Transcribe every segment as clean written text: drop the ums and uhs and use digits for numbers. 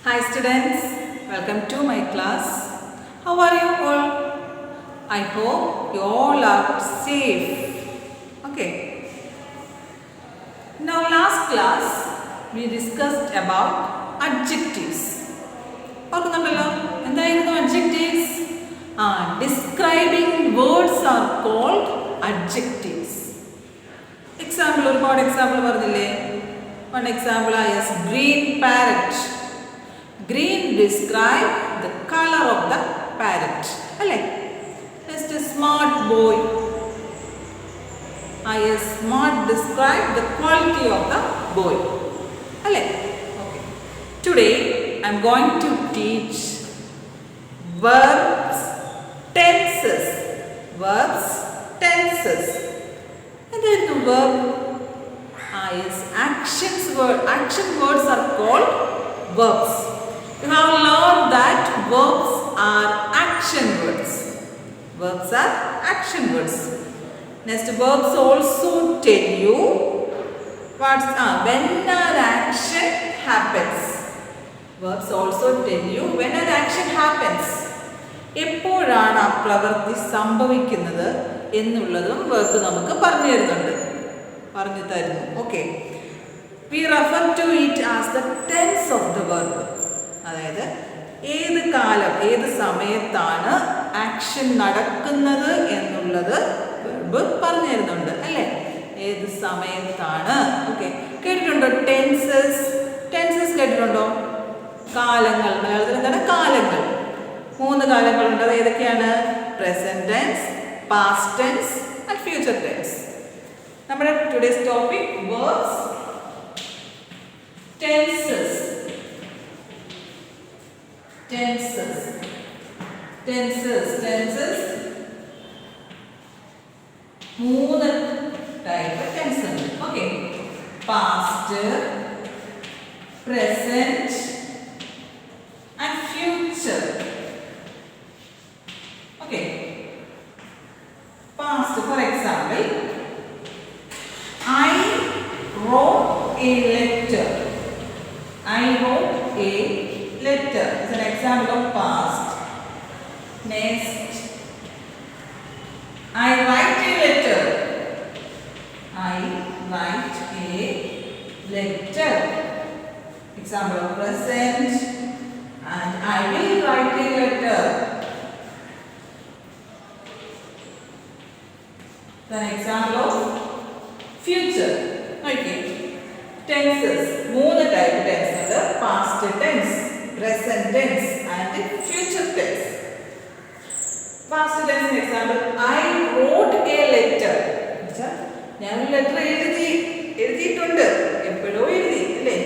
Hi students, welcome to my class. How are you all? I hope you all are safe. Okay. Now last class we discussed about adjectives. ഓർക്കുന്നുണ്ടല്ലോ എന്തായിരുന്നു adjectives? Describing words are called adjectives. Example ഒരുപാട് example പറഞ്ഞില്ലേ? One example is green parrot. Green describe the color of the parrot. അല്ലേ? Next smart boy. Smart describe the quality of the boy. അല്ലേ? Okay. Today I am going to teach verbs, tenses. Verbs, tenses. എന്തായിരുന്നു verb? Action words are called verbs. You have learned that verbs are action words. Verbs are action words. Next, verbs also tell you when an action happens. Verbs also tell you when an action happens. എപ്പോഴാണ് ആ പ്രവൃത്തി സംഭവിക്കുന്നത് എന്നുള്ളതും verb നമുക്ക് പറഞ്ഞു തരുന്നു. Okay. We refer to it as the tense of the verb. അതായത് ഏത് കാലം ഏത് സമയത്താണ് ആക്ഷൻ നടക്കുന്നത് എന്നുള്ളത് വെർബ് പറഞ്ഞു തരുന്നുണ്ട് അല്ലേ? ഏത് സമയത്താണ്. ഓക്കെ, കേട്ടിട്ടുണ്ടോ ടെൻസസ്? കേട്ടിട്ടുണ്ടോ? കാലങ്ങൾ. മലയാളത്തിൽ എന്താണ് കാലങ്ങൾ? 3 കാലങ്ങളുണ്ട്. അത് ഏതൊക്കെയാണ്? Present tense, past tense and future tense. നമ്മുടെ today's topic verbs, tenses. 3 type tense ഉണ്ട്. Okay, past, present and future. Okay, past for example I wrote a letter. It's an example of past. Next, I write a letter. Example of present. And I will write a letter. Then example of future. Okay. Tenses. 3 type tense ഉണ്ട്. Past tense, present tense and future tense. Past tense example, I wrote a letter. ഞാൻ ഒരു letter എഴുതിയിട്ടുണ്ട്. എപ്പോഴോ എഴുതി അല്ലേ?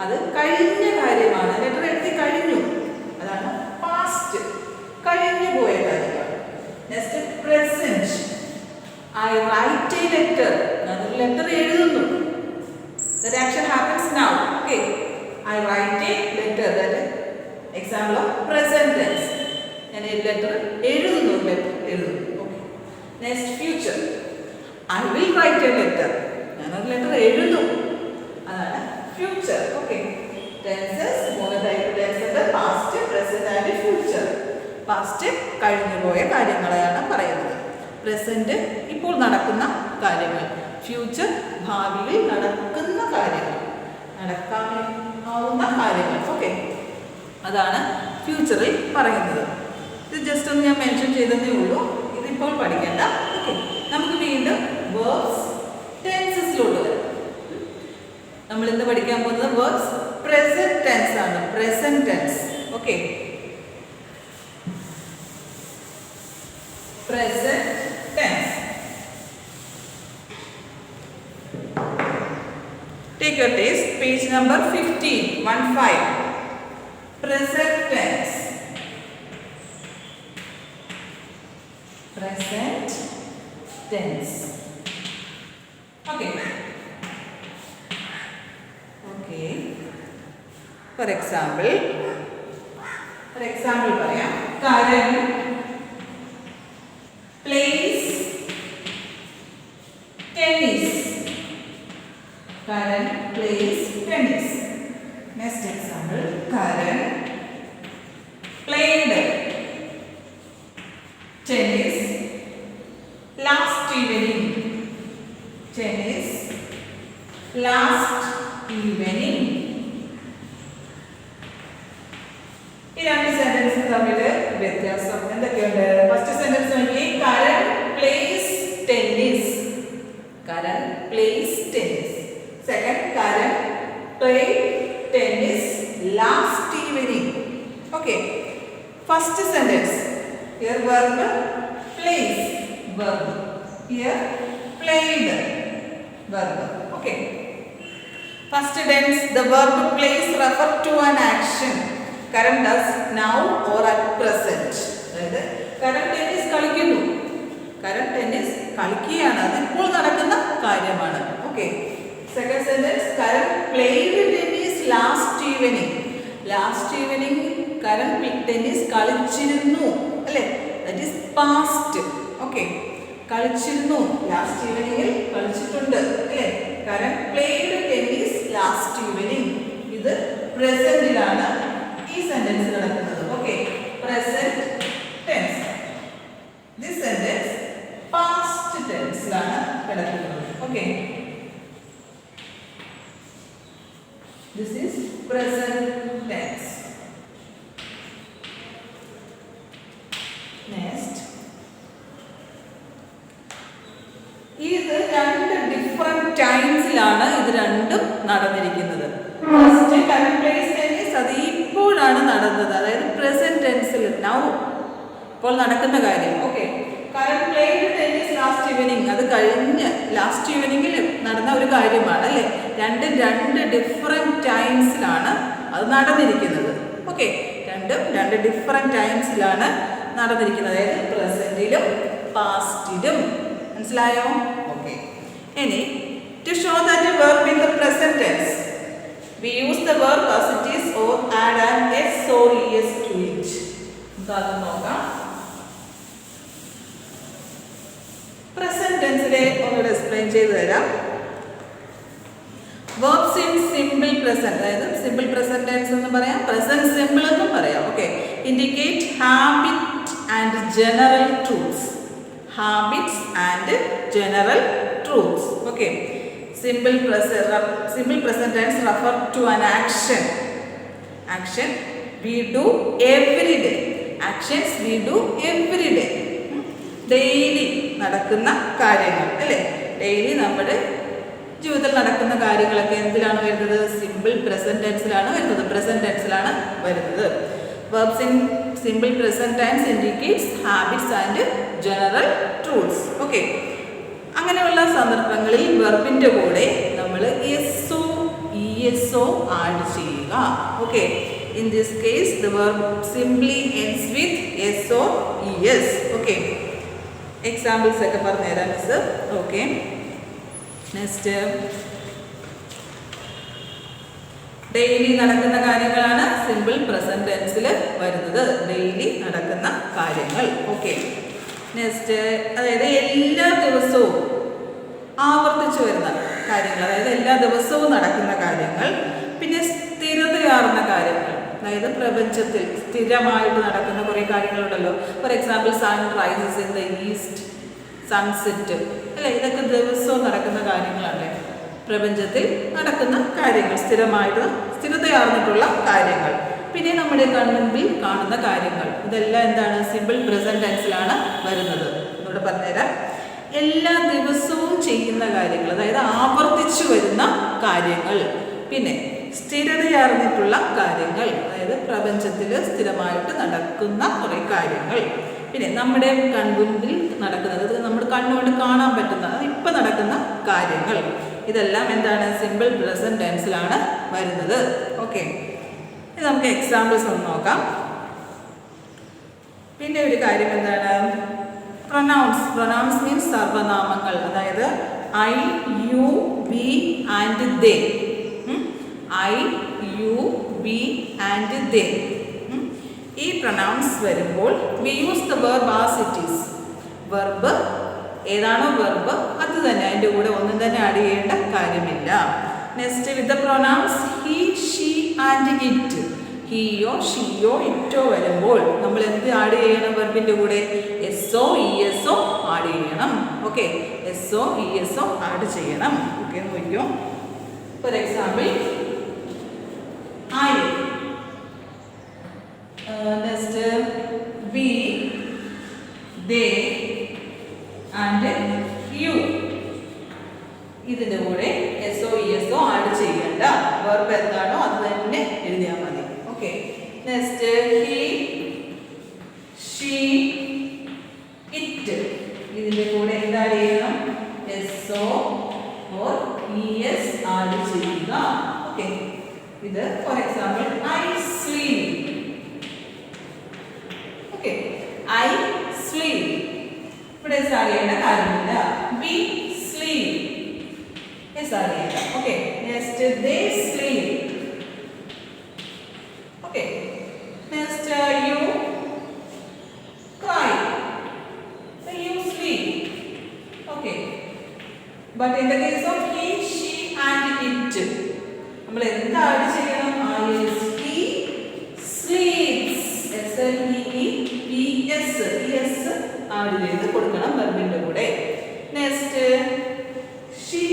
അത് കഴിഞ്ഞ കാര്യമാണ്. ലെറ്റർ എഴുതി കഴിഞ്ഞു. അതാണ് പാസ്റ്റ്, കഴിഞ്ഞു പോയ കാര്യമാണ്. Next present, I write a letter. ഞാൻ ഒരു ലെറ്റർ എഴുതുന്നു. That action happens now. Okay, I write a letter. That is example of present tense. ഞാൻ ഒരു ലെറ്റർ എഴുതുന്നു. Okay. Next, future. I will write a letter. ഞാൻ ഒരു letter എഴുതും. അതാണ് future. Okay. Tenses 3 type tense ഉണ്ട്. Past, present and future. Past കഴിഞ്ഞു പോയ കാര്യങ്ങളെയാണ് പറയുന്നത്. പ്രസന്റ് ഇപ്പോൾ നടക്കുന്ന കാര്യങ്ങൾ. ഫ്യൂച്ചർ ഭാവിയിൽ നടക്കുന്ന കാര്യങ്ങൾ, നടക്കാവുന്ന കാര്യങ്ങൾ. ഓക്കെ, അതാണ് ഫ്യൂച്ചറിൽ പറയുന്നത്. ഇത് ജസ്റ്റ് ഒന്ന് ഞാൻ മെൻഷൻ ചെയ്തതേ ഉള്ളൂ. ഇതിപ്പോൾ പഠിക്കേണ്ട. ഓക്കെ, നമുക്ക് വീണ്ടും വേർബ്സ്, ടെൻസസിലോട്ട് വരാം. നമ്മൾ ഇന്ന് പഠിക്കാൻ പോകുന്നത് വേർബ്സ് പ്രസന്റ് ടെൻസ് ആണ്. Present tense. Okay, present tense. Take your test, page number 15. Present tense. Present tense. Okay. For example, പറയാം. Karan plays tennis. Karan plays tennis. Next example, Karan played tennis last evening. Tennis last evening. ഈ രണ്ട് sentence തമ്മിൽ വ്യത്യാസം എന്തൊക്കെയുണ്ട്? First sentence നോക്കി, Karan place tennis. Karan place tennis. Second, Karan play tennis last evening. Okay, first sentence here verb plays, verb here played, verb. Okay, first tense, the verb plays refer to an action. Karan does now or at present. അതായത് Karan tennis കളിക്കുന്നു. Karan tennis കളിക്കുകയാണ്, അത് ഇപ്പോൾ നടക്കുന്ന കാര്യമാണ്. Okay, second sentence, Karan played tennis last evening. Last evening Karan tennis കളിച്ചിരുന്നു അല്ലേ? That is past. Okay, കളിച്ചിരുന്നു, ലാസ്റ്റ് ഈവനിങ്ങിൽ കളിച്ചിട്ടുണ്ട് അല്ലേ? Karan played tennis last evening. ഇത് പ്രസന്റിലാണ് ഈ സെന്റൻസ് നടക്കുന്നത്. Okay, present tense. This sentence past ടെൻസിലാണ് കിടക്കുന്നത്. Okay, this is present tense. Next, ഇത് രണ്ട് ഡിഫറെന്റ് ടൈംസിലാണ് ഇത് രണ്ടും നടന്നിരിക്കുന്നത്. ഫസ്റ്റ് കരൺ പ്ലേസ് ടെന്നീസ്, അത് ഇപ്പോഴാണ് നടന്നത്, അതായത് പ്രസന്റ് ടെൻസിൽ നൗ ഇപ്പോൾ നടക്കുന്ന കാര്യം. Okay, Karan played tennis last evening, അത് കഴിഞ്ഞ ലാസ്റ്റ് ഈവനിങ്ങിൽ നടന്ന ഒരു കാര്യമാണ് അല്ലേ? രണ്ടും രണ്ട് ഡിഫറെന്റ് ടൈംസിലാണ് അത് നടന്നിരിക്കുന്നത്. ഓക്കെ, രണ്ടും രണ്ട് ഡിഫറെന്റ് ടൈംസിലാണ് നടന്നിരിക്കുന്നത്, അതായത് പ്രസന്റിലും പാസ്റ്റിലും. മനസ്സിലായോ? ഓക്കെ, ഇനി to show that a verb in the present tense, we use the verb as it is or add an s or es to it. അത് നോക്കാം. പ്രസന്റ് ടെൻസിലെ ഒന്നുകൂടെ എക്സ്പ്ലെയിൻ ചെയ്തു തരാം. verbs in simple present, അതായത് simple present tense എന്ന് പറയാം, present simple എന്നും പറയാം. Okay, indicate habit and general truths. Habits and general truths. Okay, simple present tense refer to an action. Action we do every day. Actions we do every day. Daily നടക്കുന്ന കാര്യങ്ങൾ അല്ലേ? Daily നമ്മുടെ ജീവിതത്തിൽ നടക്കുന്ന കാര്യങ്ങളൊക്കെ എന്തിലാണ് വരുന്നത്? സിമ്പിൾ പ്രസന്റ് ടെൻസിലാണ് വരുന്നത്, present ടെൻസിലാണ് വരുന്നത്. Verbs in simple present tense indicates habits and general truths. Okay, അങ്ങനെയുള്ള സന്ദർഭങ്ങളിൽ വെർബിന്റെ കൂടെ നമ്മൾ എസ്ഒ ഇഎസ്ഒ ആഡ് ചെയ്യുക. Okay, in this case the verb simply ends with s or es. Okay, examples ഒക്കെ പറഞ്ഞു തരാം മിസ്. ഓക്കെ, നെക്സ്റ്റ്, ഡെയിലി നടക്കുന്ന കാര്യങ്ങളാണ് സിമ്പിൾ പ്രസന്റ് ടെൻസിൽ വരുന്നത്, ഡെയിലി നടക്കുന്ന കാര്യങ്ങൾ. ഓക്കെ, നെക്സ്റ്റ്, അതായത് എല്ലാ ദിവസവും ആവർത്തിച്ചു വരുന്ന കാര്യങ്ങൾ, അതായത് എല്ലാ ദിവസവും നടക്കുന്ന കാര്യങ്ങൾ. പിന്നെ സ്ഥിരതയാർന്ന കാര്യങ്ങൾ, അതായത് പ്രപഞ്ചത്തിൽ സ്ഥിരമായിട്ട് നടക്കുന്ന കുറേ കാര്യങ്ങളുണ്ടല്ലോ. For example, sun rises in the east, sunset അല്ലേ? ഇതൊക്കെ ദിവസവും നടക്കുന്ന കാര്യങ്ങളല്ലേ? പ്രപഞ്ചത്തിൽ നടക്കുന്ന കാര്യങ്ങൾ, സ്ഥിരതയാർന്നിട്ടുള്ള കാര്യങ്ങൾ. പിന്നെ നമ്മുടെ കൺമുൻപിൽ കാണുന്ന കാര്യങ്ങൾ, ഇതെല്ലാം എന്താണ്? സിമ്പിൾ പ്രസന്റ് ടെൻസിലാണ് വരുന്നത്. എന്നോട് പറഞ്ഞുതരാം. എല്ലാ ദിവസവും ചെയ്യുന്ന കാര്യങ്ങൾ, അതായത് ആവർത്തിച്ചു വരുന്ന കാര്യങ്ങൾ. പിന്നെ സ്ഥിരതയാർന്നിട്ടുള്ള കാര്യങ്ങൾ, അതായത് പ്രപഞ്ചത്തിൽ സ്ഥിരമായിട്ട് നടക്കുന്ന കുറേ കാര്യങ്ങൾ. പിന്നെ നമ്മുടെ കൺമുൻപിൽ നടക്കുന്നത്, അത് നമ്മുടെ കണ്ണുകൊണ്ട് കാണാൻ പറ്റുന്ന, അത് ഇപ്പം നടക്കുന്ന കാര്യങ്ങൾ. ഇതെല്ലാം എന്താണ്? സിമ്പിൾ പ്രസന്റ് ടെൻസിലാണ് വരുന്നത്. ഓക്കെ, ഇനി നമുക്ക് എക്സാമ്പിൾസ് ഒന്ന് നോക്കാം. പിന്നെ ഒരു കാര്യം എന്താണ്? പ്രൊനൗൺസ് മീൻസ് സർവനാമങ്ങൾ, അതായത് I, you, we and they. I, you, we and they. ഈ പ്രൊനൗൺസ് വരുമ്പോൾ we use the verb as it is. Verb ഏതാണോ വെർബ് അത് തന്നെ, അതിൻ്റെ കൂടെ ഒന്നും തന്നെ ആഡ് ചെയ്യേണ്ട കാര്യമില്ല. Next, with the pronouns he, she, and it. ഹീയോ ഷീയോ ഇറ്റോ വരുമ്പോൾ നമ്മൾ എന്ത് ആഡ് ചെയ്യണം? വെർബിൻ്റെ കൂടെ S O E S O add ചെയ്യണം. Okay, S O E S O add ചെയ്യണം. ഓക്കെ, നോക്കിയോ. Four example I, next we, they and you. ഇതിൻ്റെ കൂടെ S O E S O add ചെയ്യേണ്ട. വെർബ് എന്താണോ അത് തന്നെ എഴുതിയാൽ മതി. Okay, next he, she, it. ഇതിൻ്റെ കൂടെ എന്താ ചെയ്യണം? S O or E S add ചെയ്യുക. ഓക്കെ, ഇത് for example I sleep. Okay, I sleep. ഇവിടെ അറിയേണ്ട കാര്യമില്ല. വി സ്ലീപ് അറിയേണ്ട. Okay, next they sleep. Okay, next you cry. You sleep. Okay, but in the case of he, she and it നമ്മൾ എന്താ add ചെയ്യണം? he sleeps. S-L-E-E-P-S add ചെയ്ത് കൊടുക്കണം വെർബിന്റെ കൂടെ. Next she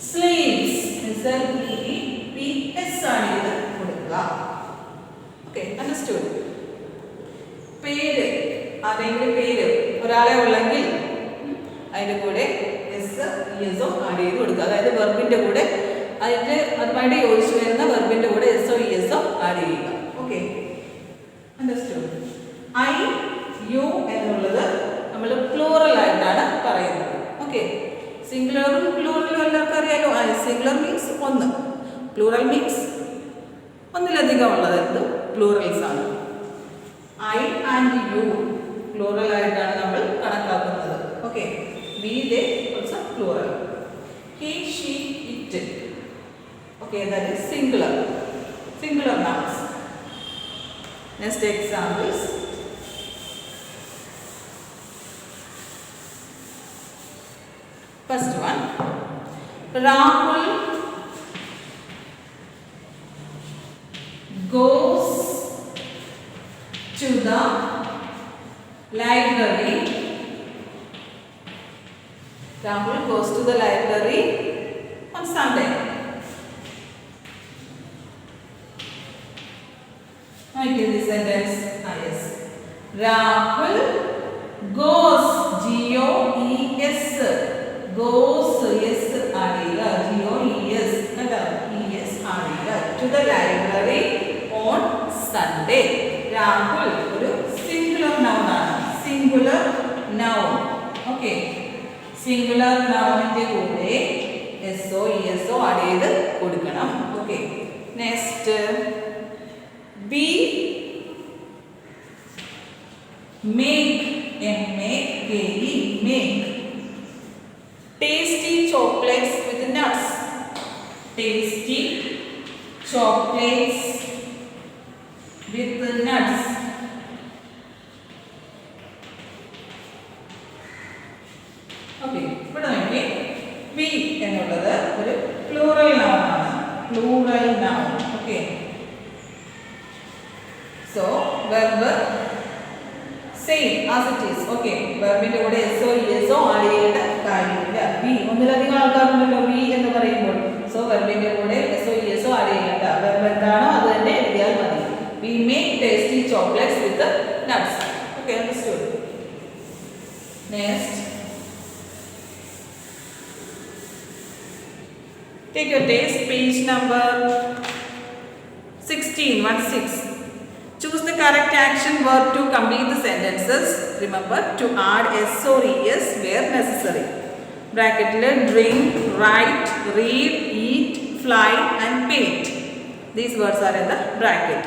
sleeps. S-L-E-E-P-S add ചെയ്ത് കൊടുക്കുക. Okay, understood. പേര്, ആരെങ്കിലും പേര് ഒരാളെ ഉള്ളെങ്കിൽ അതിൻ്റെ കൂടെ S E S O add ചെയ്ത് കൊടുക്കുക. അതായത് വെർബിൻ്റെ കൂടെ അതുമായിട്ട് യോജിച്ച് വരുന്ന വെർബിൻ്റെ കൂടെ S O E S O add ചെയ്യുക. Okay, understood. ഐ, യു എന്നുള്ളത് നമ്മൾ പ്ലൂറൽ ആയിട്ടാണ് പറയുന്നത്. ഓക്കെ, സിംഗുലറും പ്ലൂറലും എല്ലാവർക്കും അറിയാലോ. സിംഗുലർ മീൻസ് ഒന്ന്, പ്ലൂറൽ മീൻസ് ഒന്നിലധികം ഉള്ളത് എന്ത് പ്ലൂറൽസ് ആണ്. ഐ ആൻഡ് യു പ്ലൂറൽ ആയിട്ടാണ് നമ്മൾ കണക്കാക്കുന്നത്. Okay, we, they also plural. He, she, it. Okay, that is singular nouns. Next examples. First one, Rahul goes to the library. Rahul goes to the library on Sunday. Okay, this sentence. Yes. Rahul goes. G-O-E-S. Goes. Yes. Adiga. G-O-E-S. E-S. Adiga. To the library on Sunday. Rahul. ഒരു singular noun ആണ്. Singular noun. Okay. Singular nounന്റെ കൂടെ S-O, E-S-O add ചെയ്ത് കൊടുക്കണം. Okay. Next. We make, M-A-K-E, make tasty chocolates with nuts. Tasty chocolates with nuts. Okay, ഇവിടെ നോക്കിയേ. We എന്നുള്ളത് ഒരു plural noun ആണ്. Plural noun. Okay. So, verb same as it is. Okay, verbiന്റെ കൂടെ SO, ESO add ചെയ്യേണ്ട കാര്യമില്ല. We ഒന്നിലധികം ആൾക്കാരുണ്ടല്ലോ we എന്ന് പറയുമ്പോൾ. So, verbiന്റെ കൂടെ SO, ESO ആഡ് ചെയ്യേണ്ട. Verb എന്താണോ അത് തന്നെ എഴുതിയാൽ മതി. We make tasty chocolates with the nuts. Okay, understood. Next. Take your test, page number 16. Choose the correct action verb to complete the sentences. Remember to add S or ES where necessary. Bracket drink, write, read, eat, fly and paint. These words are in the bracket.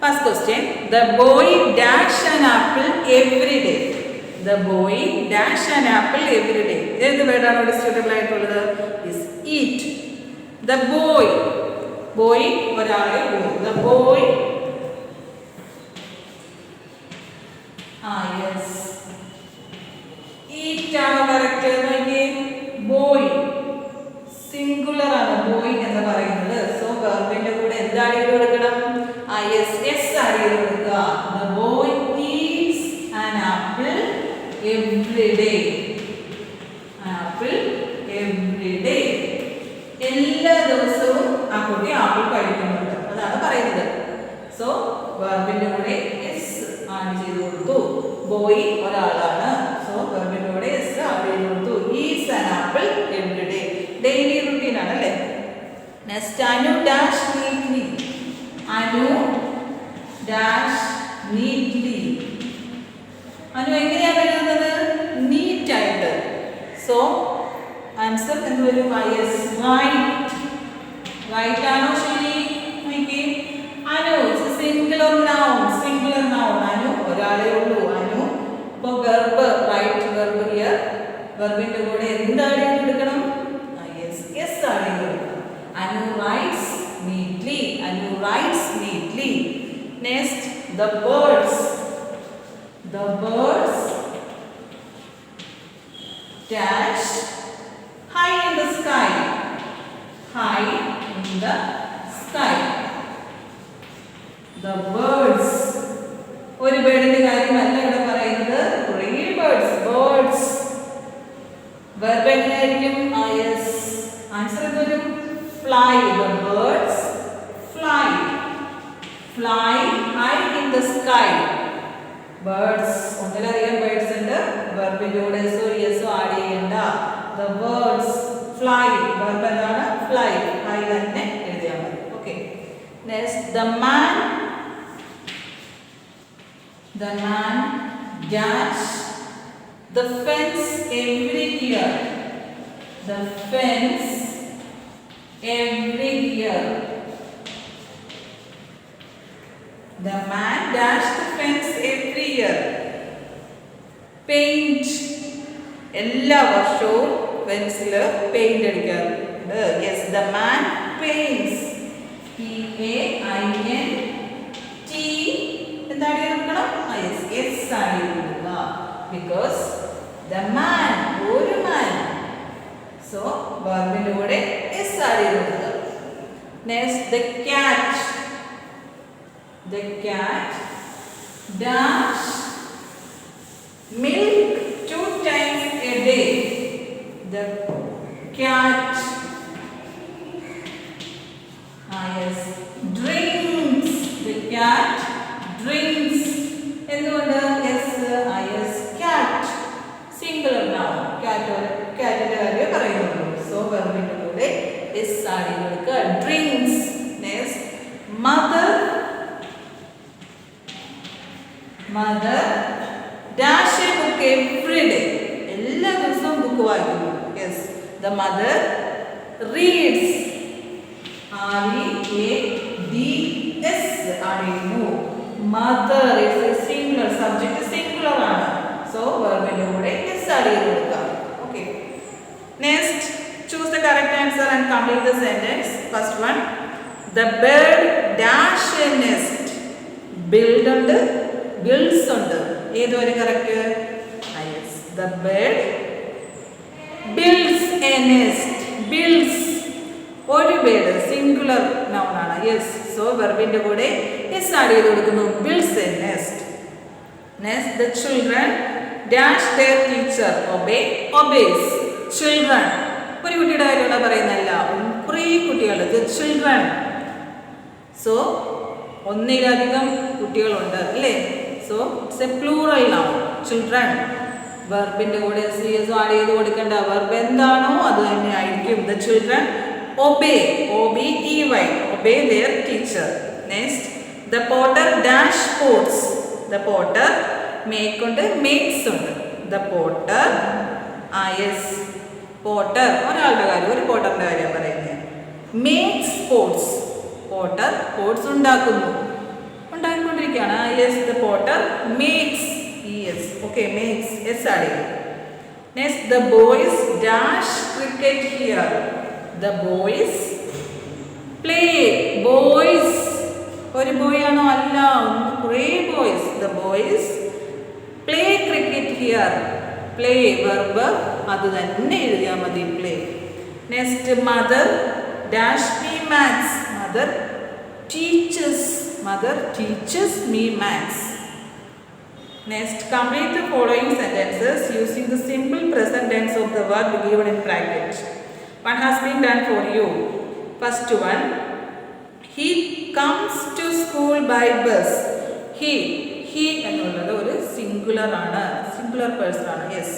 First question. The boy dash an apple every day. The boy dash an apple every day. This word is suitable is eat. The boy. Boy or the boy. Yes. Eat ആണ് correct. Boy singular ആണ് boy എന്ന് പറയുന്നത്. So വെർബിന്റെ കൂടെ എന്ത് add ചെയ്ത് കൊടുക്കണം? Yes add ചെയ്ത് കൊടുക്കുക. The boy eats an apple every day. Apple every day. എല്ലാ ദിവസവും ആ കുട്ടി ആപ്പിൾ കഴിക്കുന്നുണ്ട്, അതാണ് പറയുന്നത്. സോ വെർബിന്റെ കൂടെ യെസ് ആഡ് ചെയ്ത് കൊടുത്തു. ബോയ് ഒരാളാണ്. സോ വെർബിന്റെ കൂടെ യെസ് ആഡ് ചെയ്ത് കൊടുത്തു. Eats an apple every day. Daily routine ആണ് അല്ലേ? Next Anu dash neatly. Anu dash neatly. Anu എങ്ങനെയാണ് എഴുതുന്നത്? നീറ്റ് ആയിട്ട്. സോ ആൻസർ എന്ത് വരും? Yes right. റൈറ്റ് ആണോ ശരി? നോക്കി Anu singular noun. Singular noun. Anu ഒരാളേ ഉള്ളൂ. അനു ഇപ്പോൾ വെർബ് റൈറ്റ് വെർബ് ഹിയർ. വെർബിന്റെ കൂടെ എന്ത് ആഡ് ചെയ്ത് കൊടുക്കണം? യെസ് ആഡ് ചെയ്ത് കൊടുക്കണം. Anu rights neatly. Anu rights neatly. Next the birds. The birds dash high in the sky. High in the sky. The birds. ഒരു ബേർഡിന്റെ കാര്യമല്ല ഇവിടെ പറയുന്നത്. കുറേ ബേർഡ്സ്. ബേർഡ്സ് വെർബ് എങ്ങനെയായിരിക്കും? യെസ്. ആൻസർ എന്തുവരും? Fly. The birds fly. Fly high in the sky. Birds ഒന്നിലധികം birds ഉണ്ട്. വെർബിന്റെ കൂടെ യെസ് ആഡ് ചെയ്യണ്ട. The birds fly. വെർബ് എന്താണ്? ഫ്ലൈ. ഹൈ തന്നെ എഴുതിയാൽ മതി. Okay. Next the man dash the fence every year. The fence every year. The man dash the fence every year. Paint. എല്ലാ വർഷവും ഫെൻസിൽ പെയിന്റ് അടിക്കാറുണ്ട്. Yes. The man paints. P-A-I-N-T. എന്താണ് കൊടുക്കണം? യെസ് ആണ് കൊടുക്കുക. Because the man ഒരു man. So വെർബിന്റെ കൂടെ യെസ് ആണ് കൊടുക്കുക. Next the cat. The cat dash milk 2 times a day. The cat yes drinks. The cat drinks. എന്തുകൊണ്ട്? yes cat singular noun. catന്റെ കാര്യം പറയുന്നുള്ളൂ. സോ വെർബിന്റെ കൂടെ yes ആഡ് ചെയ്ത് കൊടുക്കുക. drinks. Next mother dash a book every day. എല്ലാ ദിവസവും book വായിക്കുന്നു. Yes. The mother reads. R-E-A-D-S add ചെയ്യുന്നു. Mother is a singular. Subject singular ആണ്. So വെർബിന്റെ കൂടെ yes ആഡ് ചെയ്ത് കൊടുക്കുക. Okay. Next choose the correct answer and complete the sentence. First one. The bird dash a nest. Build ഉണ്ട്, builds ഉണ്ട്. ഏതൊരു correct? Yes. The bird builds a nest. Builds ഒരു bird singular noun ആണ്. Yes. So വെർബിന്റെ കൂടെ yes add ചെയ്ത് കൊടുക്കുന്നു. builds a nest. Next the children dash their teacher. obeys. Children ഒരു കുട്ടിയുടെ കാര്യമാണ് പറയുന്നല്ല, കുറേ കുട്ടികൾ. The children. സോ ഒന്നിലധികം കുട്ടികളുണ്ട് അല്ലേ? So it's a plural noun. Children. വെർബിന്റെ കൂടെ യെസ് ആഡ് ചെയ്ത് കൊടുക്കേണ്ട. വെർബ് എന്താണോ അത് തന്നെ ആയിരിക്കും. The children obey. O-B-E-Y. obey their teacher. Next the potter dash pots. The potter make ഉണ്ട്, makes ഉണ്ട്. The potter yes potter ഒരാളുടെ കാര്യം, ഒരു പോട്ടറിന്റെ കാര്യം പറയുന്നത്. makes pots. പോട്ടർ പോട്ട്സ് ഉണ്ടാക്കിക്കൊണ്ടിരിക്കുകയാണ്. Yes. The potter makes. yes. Okay. makes. yes add ചെയ്യും. Next the boys dash cricket here. The boys play. boys ഒരു ബോയ് ആണോ? അല്ല, കുറേ boys. The boys play cricket here. play verb അത് തന്നെ എഴുതിയാൽ മതി. play. Next mother dash me maths. Mother teaches me maths. Next, complete the following sentences using the simple present tense of the verb given in bracket. One has been done for you. First one, he comes to school by bus. He എന്നുള്ളത് ഒരു singular ആണ്, singular person ആണ്. Yes,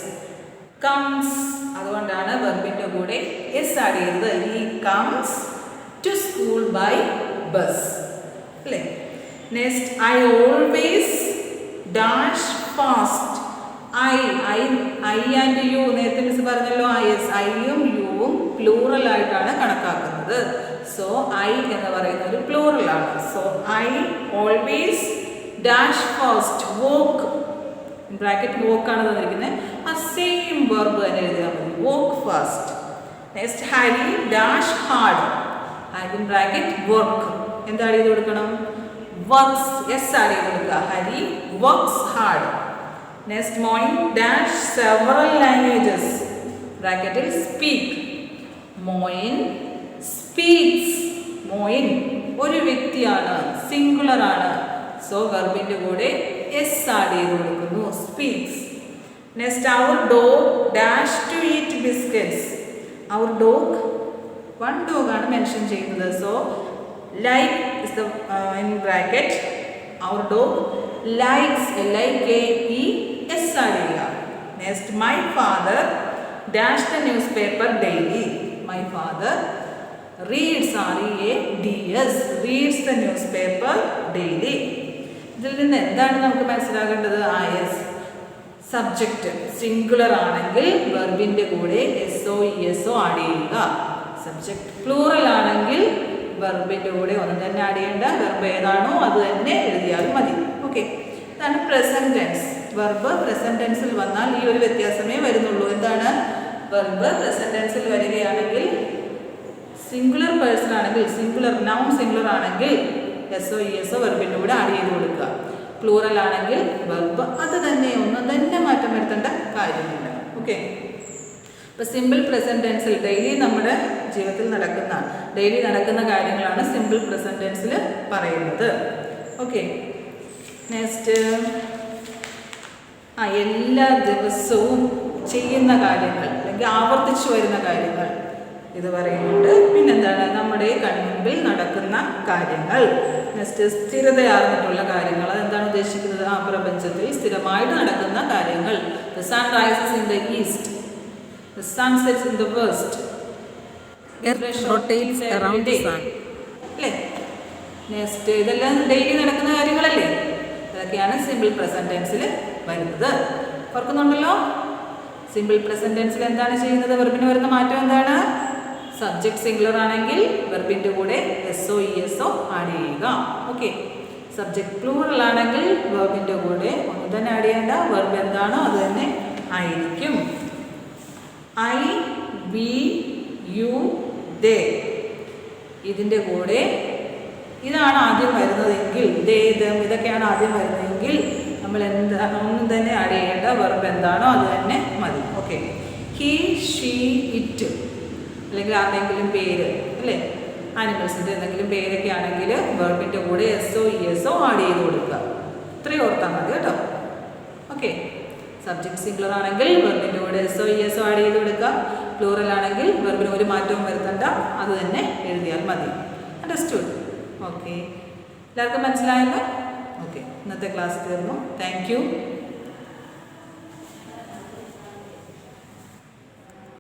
comes, അതുകൊണ്ടാണ് വെർബിൻ്റെ കൂടെ yes add ചെയ്തത്. He comes to school by bus അല്ലേ. Next, I always dash fast. I and you നേരത്തെ മിസ് പറഞ്ഞല്ലോ. യെസ്, ഐയും യുവും പ്ലൂറൽ ആയിട്ടാണ് കണക്കാക്കുന്നത്. സോ ഐ എന്ന് പറയുന്ന ഒരു പ്ലൂറൽ ആണ്. So I always dash fast walk. Bracket walk ആണ് തന്നിരിക്കുന്നത്. ആ സെയിം വെർബ് തന്നെ എഴുതിയാൽ മതി, walk fast. Next, Hari dash hard. And in bracket work. എന്താ ആഡ് ചെയ്ത് കൊടുക്കണം? വർക്ക്സ്. യെസ് ആഡ് ചെയ്ത് കൊടുക്കുക. Hari works hard. Next, Moin dash several languages. ബ്രാക്കറ്റിൽ സ്പീക്ക്. മോയിൻ സ്പീക്സ്. മോയിൻ ഒരു വ്യക്തിയാണ്, സിംഗുലർ ആണ്. സോ വെർബിൻ്റെ കൂടെ എസ് ആഡ് ചെയ്ത് കൊടുക്കുന്നു, speaks. Next, our dog dash to eat biscuits. Our dog, one dog ആണ് മെൻഷൻ ചെയ്യുന്നത്. So like is the in bracket. Our dog likes, LIKES add ചെയ്യുക. Next, my father dash the news paper daily. My father reads, READS, reads the newspaper daily. ഇതിൽ നിന്ന് എന്താണ് നമുക്ക് മനസ്സിലാക്കേണ്ടത്? Yes, subject singular ആണെങ്കിൽ വെർബിൻ്റെ കൂടെ SO add ചെയ്യുക. Subject plural ആണെങ്കിൽ വെർബിൻ്റെ കൂടെ ഒന്നും തന്നെ ആഡ് ചെയ്യേണ്ട. വെർബ് ഏതാണോ അത് തന്നെ എഴുതിയാൽ മതി. ഓക്കെ, ഇതാണ് പ്രസന്റ് ടെൻസ്. വെർബ് പ്രസന്റ് ടെൻസിൽ വന്നാൽ ഈ ഒരു വ്യത്യാസമേ വരുന്നുള്ളൂ. എന്താണ്? വെർബ് പ്രസന്റ് ടെൻസിൽ വരികയാണെങ്കിൽ സിംഗുലർ പേഴ്സൺ ആണെങ്കിൽ, സിംഗുലർ നൗൺ സിംഗുലർ ആണെങ്കിൽ SO വെർബിൻ്റെ കൂടെ ആഡ് ചെയ്ത് കൊടുക്കുക. പ്ലൂറൽ ആണെങ്കിൽ വെർബ് അത് തന്നെ, ഒന്നും തന്നെ മാറ്റം വരുത്തേണ്ട കാര്യമില്ല. ഓക്കെ, ഇപ്പോൾ സിമ്പിൾ പ്രസന്റ് ടെൻസിൽ ഡെയിലി നമ്മുടെ ജീവിതത്തിൽ നടക്കുന്ന കാര്യങ്ങളാണ് സിമ്പിൾ പ്രസന്റ് ടെൻസിൽ പറയുന്നത്. ഓക്കെ, നെക്സ്റ്റ്, എല്ലാ ദിവസവും ചെയ്യുന്ന കാര്യങ്ങൾ അല്ലെങ്കിൽ ആവർത്തിച്ചു വരുന്ന കാര്യങ്ങൾ ഇത് പറയുന്നുണ്ട്. പിന്നെന്താണ്? നമ്മുടെ കൺമുമ്പിൽ നടക്കുന്ന കാര്യങ്ങൾ. നെക്സ്റ്റ്, സ്ഥിരതയാർന്നിട്ടുള്ള കാര്യങ്ങൾ. അതെന്താണ് ഉദ്ദേശിക്കുന്നത്? പ്രപഞ്ചത്തിൽ സ്ഥിരമായിട്ട് നടക്കുന്ന കാര്യങ്ങൾ. The sun rises in the east, the sun sets in the west, earth rotates around the sun അല്ലേ. നെക്സ്റ്റ്, ഇതെല്ലാം ഡെയിലി നടക്കുന്ന കാര്യങ്ങളല്ലേ. ഇതൊക്കെയാണ് സിമ്പിൾ പ്രസന്റ് ടെൻസിൽ വരുന്നത്. ഓർക്കുന്നുണ്ടല്ലോ? സിമ്പിൾ പ്രസന്റ് ടെൻസിൽ എന്താണ് ചെയ്യുന്നത്? വെർബിന് വരുന്ന മാറ്റം എന്താണ്? സബ്ജക്ട് സിംഗുലർ ആണെങ്കിൽ വെർബിൻ്റെ കൂടെ SO ആഡ് ചെയ്യുക. ഓക്കെ, സബ്ജക്ട് പ്ലൂറൽ ആണെങ്കിൽ വെർബിൻ്റെ കൂടെ ഒന്നും തന്നെ ആഡ് ചെയ്യേണ്ട. വെർബ് എന്താണോ അത് തന്നെ ആയിരിക്കും. I, we, you, they. ഇതിൻ്റെ കൂടെ ഇതാണ് ആദ്യം വരുന്നതെങ്കിൽ, they, them ഇതൊക്കെയാണ് ആദ്യം വരുന്നതെങ്കിൽ നമ്മൾ ഒന്നും തന്നെ ആഡ് ചെയ്യേണ്ട. വെർബ് എന്താണോ അത് തന്നെ മതി. ഓക്കെ, he, she, it അല്ലെങ്കിൽ ആരുടെയെങ്കിലും പേര് അല്ലേ, ആനിമൽസിൻ്റെ എന്തെങ്കിലും പേരൊക്കെ ആണെങ്കിൽ വെർബിൻ്റെ കൂടെ SO ആഡ് ചെയ്ത് കൊടുക്കുക. ഇത്രയും ഓർത്താൽ മതി കേട്ടോ. ഓക്കെ, സബ്ജക്ട് സിംഗുലർ ആണെങ്കിൽ വെർബിൻ്റെ കൂടെ SO ആഡ് ചെയ്ത് കൊടുക്കുക. പ്ലൂറൽ ആണെങ്കിൽ വെർബിന് ഒരു മാറ്റവും വരുത്തണ്ട, അത് തന്നെ എഴുതിയാൽ മതി. അണ്ടർസ്റ്റുഡ്? ഓക്കെ, എല്ലാവർക്കും മനസ്സിലായല്ലോ? ഓക്കെ, ഇന്നത്തെ ക്ലാസ് തീർന്നു. Thank you.